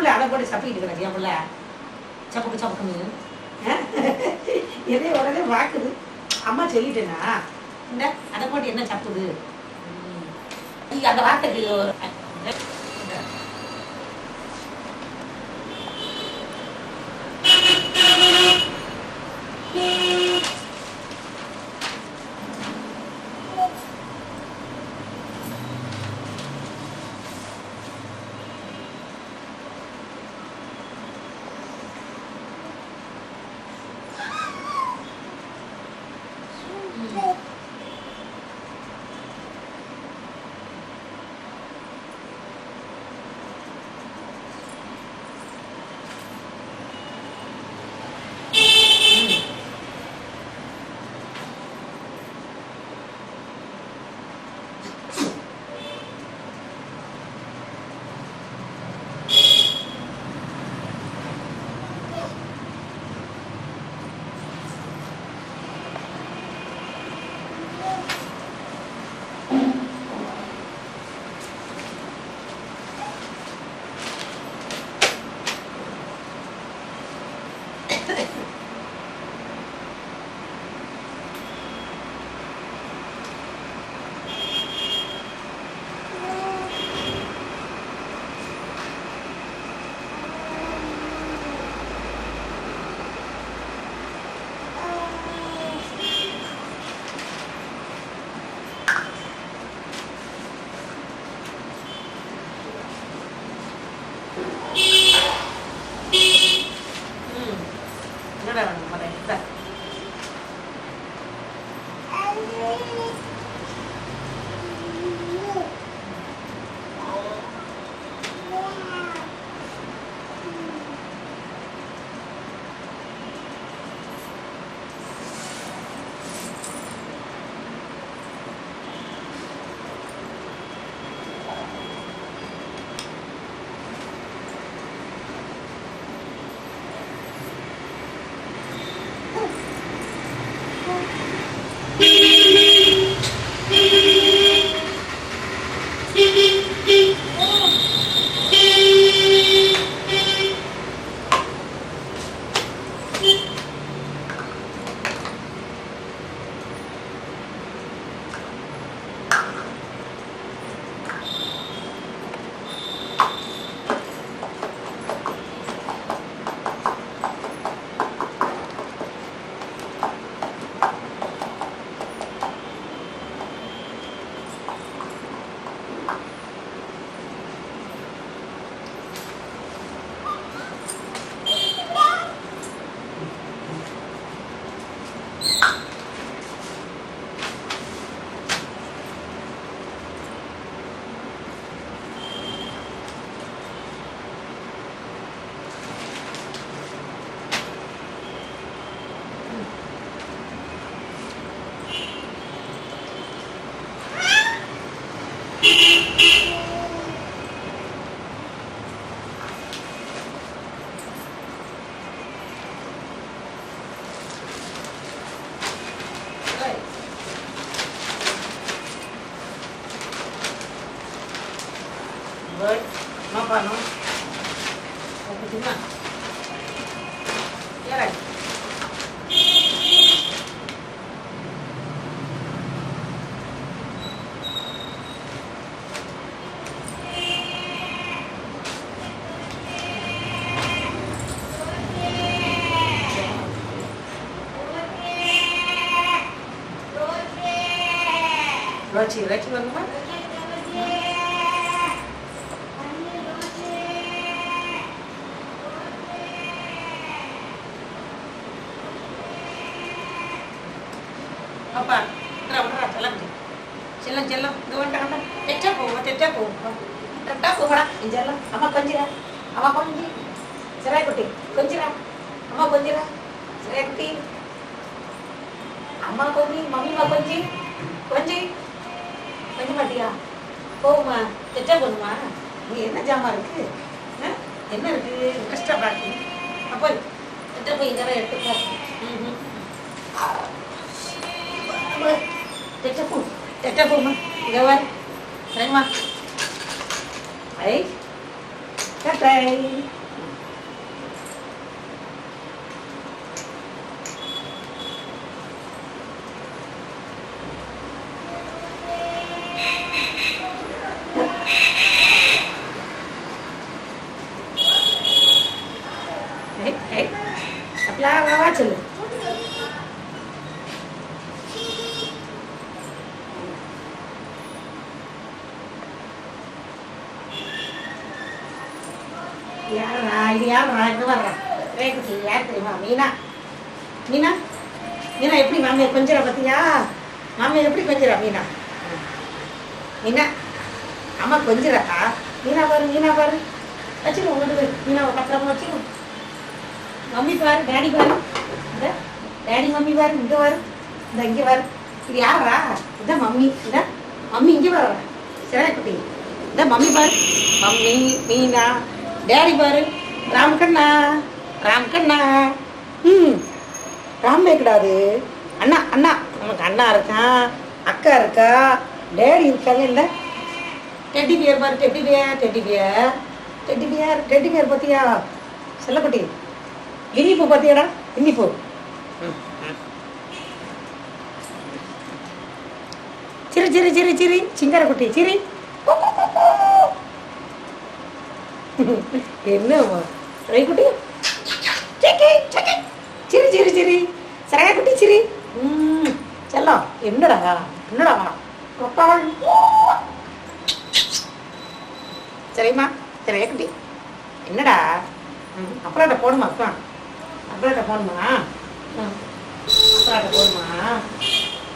போய் அதை போட்டு சப்பிக்கிட்டு கிடக்கு என் பிள்ளை சப்புக்கு சப்புக்குன்னு எதையும் உடனே வாக்குது. அம்மா சொல்லிட்டேனா இந்த அதை போட்டு என்ன சப்புது அந்த வார்த்தைக்கு Rồi, nó vào nó. Không có trứng à? Cái này. Rồi chỉ lấy cho nó mắt. Apa? Terang-terang jalan je. Jalan-jalan, gawan-gawan. Tetap pun. Tetap pun pada jalan. Ama konjira. Ama konji. Serai kuti. Konjira. Ama konjira. Serai kuti. Ama konji, mami ma konji. Konji. Konji matiya. போமா தெச்சா பண்ணுமா நீ என்ன ஜாமா இருக்கு என்ன இருக்கு கஷ்டப்படாது அப்போ தெச்சா போய் இதெல்லாம் எடுத்துக்கோ தெச்சா போமா இங்கே வர சரிம்மா ஐ சட்டை. आपला वाचलं யார் வர்றா ரேகுட்டி யார் தெரியுமா? மீனா. மீனா மீனா எப்படி மாமியார் கொஞ்சரா பார்த்தியா? மாமியார் எப்படி கொஞ்சரா மீனா? மீனா அம்மா கொஞ்சராக்கா. மீனா பாரு வச்சுக்கோ உங்களுக்கு மீனாவை பத்திரமா வச்சுக்கோ. மம்மி பாரு, டேடி பாரு, இந்த டேடி மம்மி பாரு, இங்கே பாரு, இந்த இங்கே பாரு. இது யாரா? இதான் மம்மி. இதான் மம்மி இங்கே வர சரி குட்டி. இதான் மம்மி பாரு, மம்மி மீனா. டேடி பாரு, ராம்கண்ணா. ராமே கிடையாது, அண்ணா. நமக்கு அண்ணா இருக்கான், அக்கா இருக்கா, டேடி இருக்காங்க. இல்லை டெட்டி பியர் பாரு, டெட்டி பியர் பார்த்தியா செல்லக்குட்டி? இனிப்பு பார்த்தியாடா? இனிப்பு சிரி சிங்காரக்குட்டி சிரி. என்னம்மா குட்டி சிரி சரையாக்குட்டி சிரி. செல்லம் என்னடா சரிம்மா சரையாக்குட்டி என்னடா? அப்புறம் போடுமா அப்புறம் போடுமா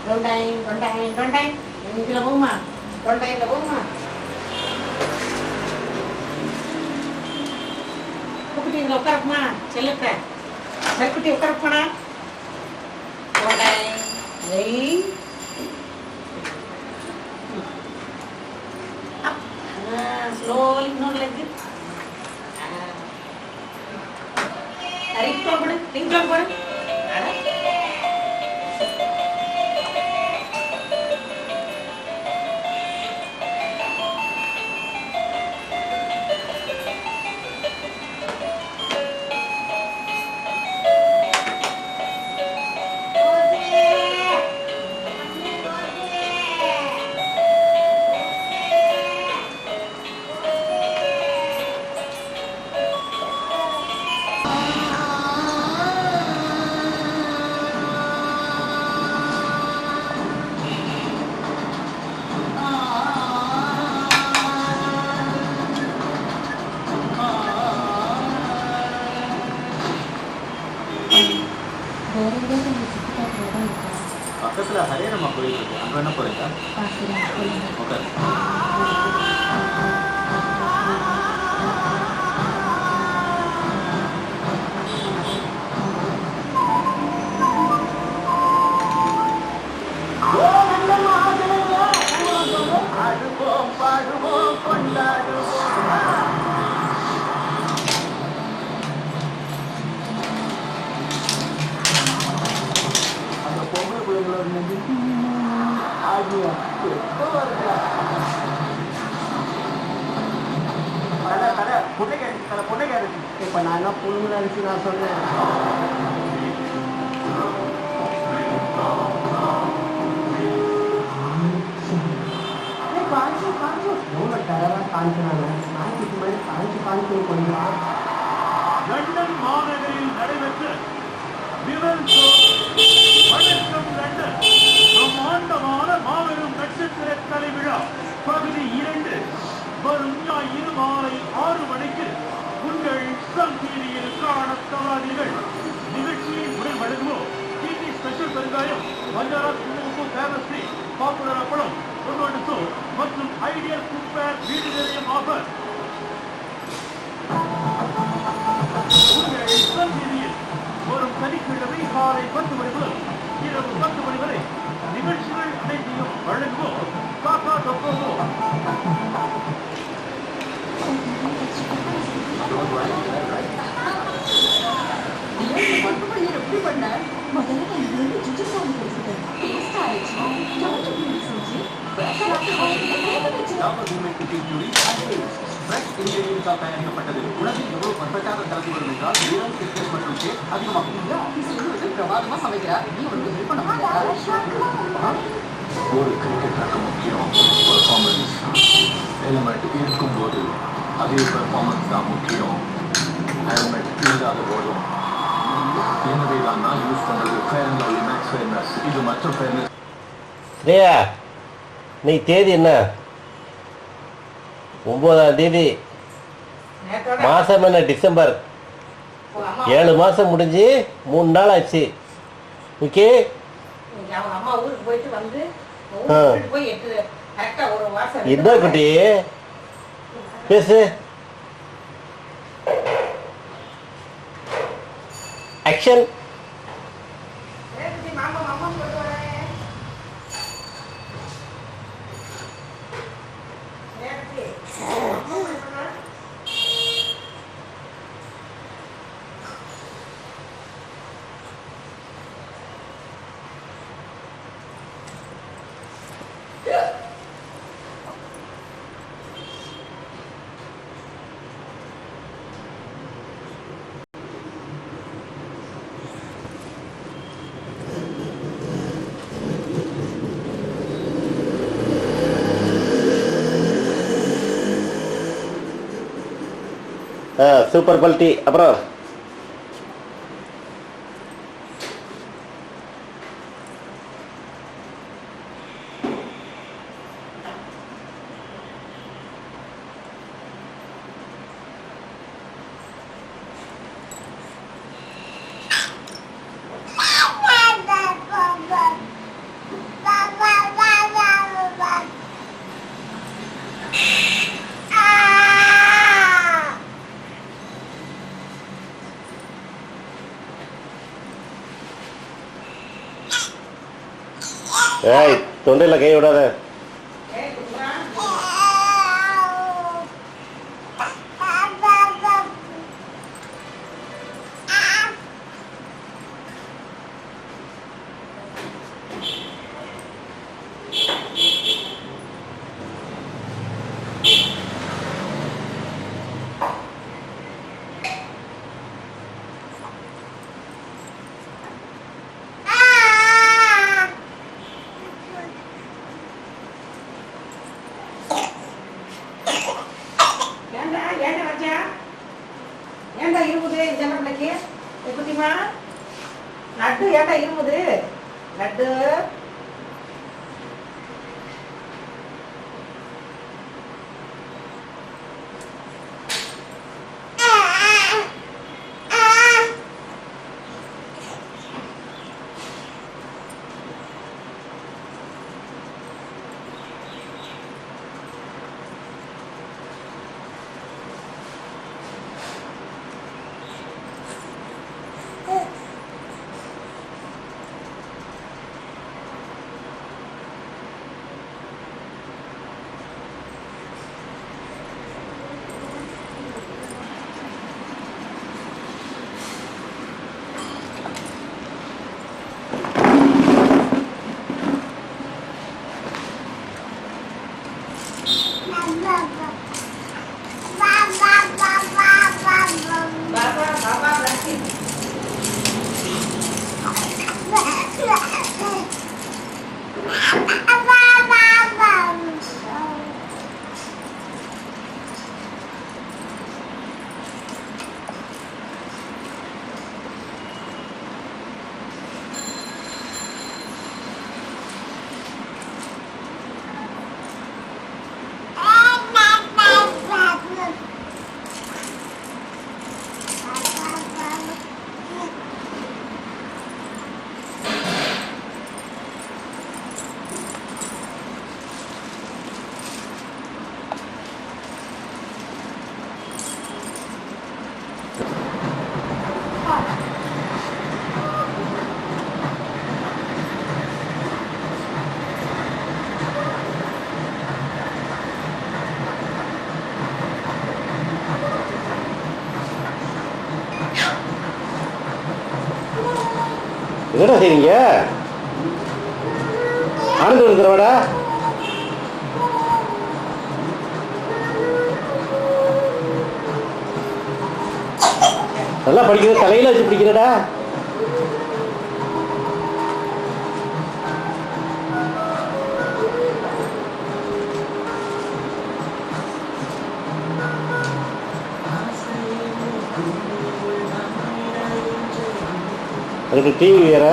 டொண்டாய் இதில் போகுமா? டொண்டாயில் போகுமா? குட்டி இதில் உட்காரக்குமா? செல்லுக்க சருக்குட்டி உட்காரக்குமாண்ணா. ஸ்லோலி இன்னொரு லெக்கு. ரிங்க்லாம் போடு. பக்கத்தில் ஹரியானா கோயில் இருக்கு, அங்கே என்ன போறீங்க? ஓகே. பாடுவோம் கொண்டாடுவோம். அந்த பொம்பளை பிள்ளைங்களோட ஆகிய பொண்ணைக்கா இருக்கு. இப்போ நான் என்ன பொண்ணு நினச்சி நான் சொன்னேன். லண்டன் மாநகரில் நடைபெற்ற பிரம்மாண்டமான மாபெரும் நட்சத்திர கலை விழா பகுதி 2 வரும் ஞாயிறு மாலை 6 மணிக்கு உங்கள் சன் டிவியில் காண தவறாதீர்கள். நிகழ்ச்சியை உடன் வழங்குவோம் டிவி ஸ்பெஷல் பெருங்காயம், பஞ்சாரா குங்குமப்பூ, ஃபேமஸ்ரீ, பாப்புலர் அப்பளம், பொன்னோட்டு மற்றும் ஐடியல் குப்பேர் வீடு நிலையம் ஆஃபர். உங்கள் சன் டிவியில் வரும் சனிக்கிழமை காலை 10 மணி முதல் இரவு 10 மணி வரை நிகழ்ச்சிகள் அனைத்தையும் வழங்குவோம். காக்கா தொக்கோவோ. எப்படி பண்ண? முதல்ல நான் ஜிஜி சாமி பேசுகிறேன். டேஸ்ட் ஆயிடுச்சு. டொமேட்டோ பியூரி செஞ்சு ஃப்ரெஷ் இன்கிரீடியன்ஸால் தயாரிக்கப்பட்டது. உணவில் எவ்வளவு பர்ஃபெக்டாக கலந்து வரும் என்றால் ஈரல், திக்னஸ் மற்றும் டேஸ்ட் அதிகமாகும். இந்த ஆஃபீஸில் வந்து பிரமாதமா சமைக்கிறார். நீ உனக்கு ஹெல்ப் பண்ண முடியாதா? ஒரு கிரிக்கெட்டருக்கு முக்கியம் பெர்ஃபார்மன்ஸ். ஹெல்மெட் இருக்கும்போது அதே பெர்ஃபார்மன்ஸ் தான் முக்கியம். ஹெல்மெட் இல்லாத போதும். எனவே தான் நான் யூஸ் பண்ணுறது Fair and Lovely Max Fairness. இது மற்ற ஃபேர்னஸ். ஸ்ரேயா, நீ தேதி என்ன? 9ஆம் தேதி. நேத்தோட மாதம் என்ன? டிசம்பர். உங்க அம்மா 7 மாதம் முடிஞ்சு 3 நாள் ஆச்சு. ஓகே. இன்னைக்கு அவங்க அம்மா ஊருக்கு போயிட்டு வந்து ஆ. ஊருக்கு போய் கரெக்டா ஒரு வாசம் என்ன குட்டி பேசு. ஆக்ஷன். மாமா மாமா போயிட்டு வரேன். நேரத்தி. சூப்பர் பல்ட்டி. அப்புறம் ஏய், தொண்டையில் கை விடாத. ஏய் குட்டிமா. ஏன்டா ராஜா? ஏன்டா இருமுது இந்த சின்ன பிள்ளைக்கு? குட்டிமா லட்டு ஏன்டா இருமுது? லட்டு பாபா பாபா லட்டு. என்னடா செய்றீங்க? ஆனந்த தரவாடா. நல்லா படிக்கிற தலையில் வச்சு பிடிக்கிறடா. அதுக்கு டிவி வேற.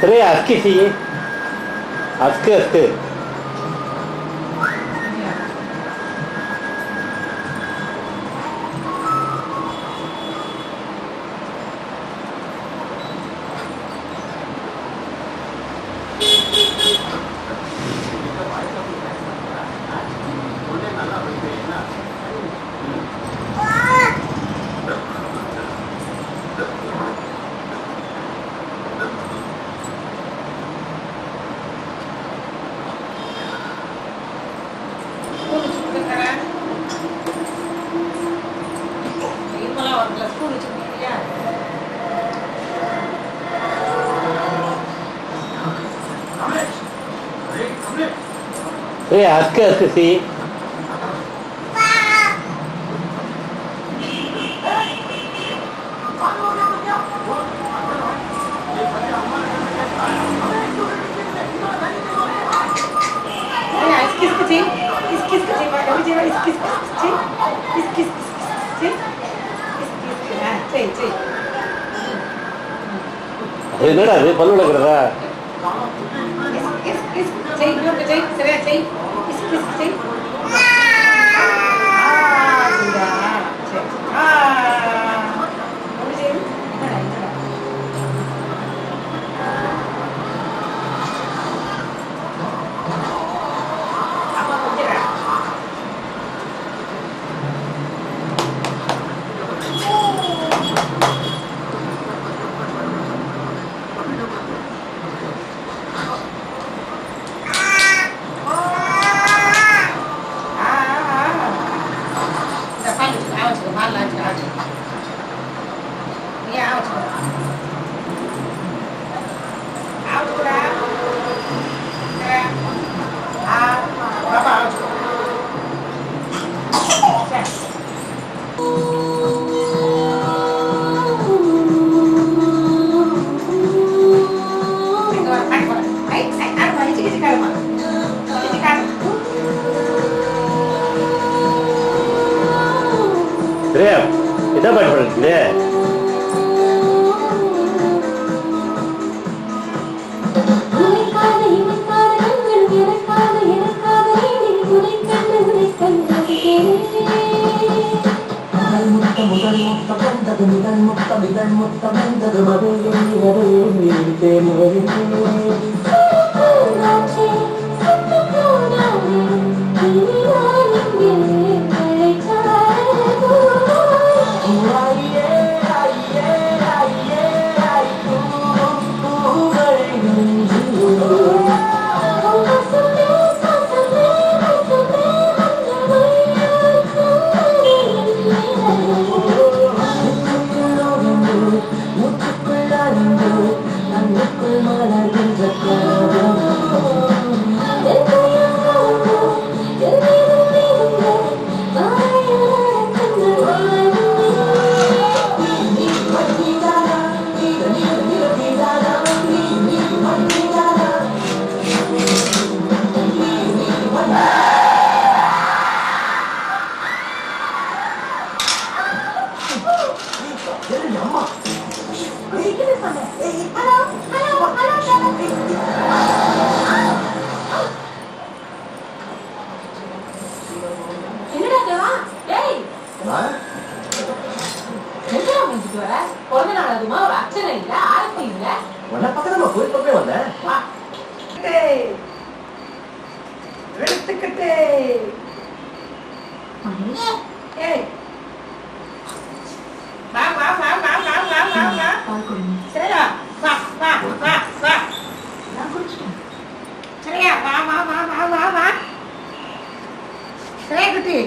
अरे आजकी थी ये आजके आजके अरे आजके आजके थी என்னடா அது பல்லு நடக்கிறதா என்ன பாட்டு முத்துக்குள் மலர்கின்ற கட்டு மகேஷ் ஏய் வா வா வா வா வா வா வா வா பால் கொடுங்க. சரியா வா வா வா வா நான் குடிச்சிட்டேன். சரியா வா வா வா வா வா வா சரியா குட்டி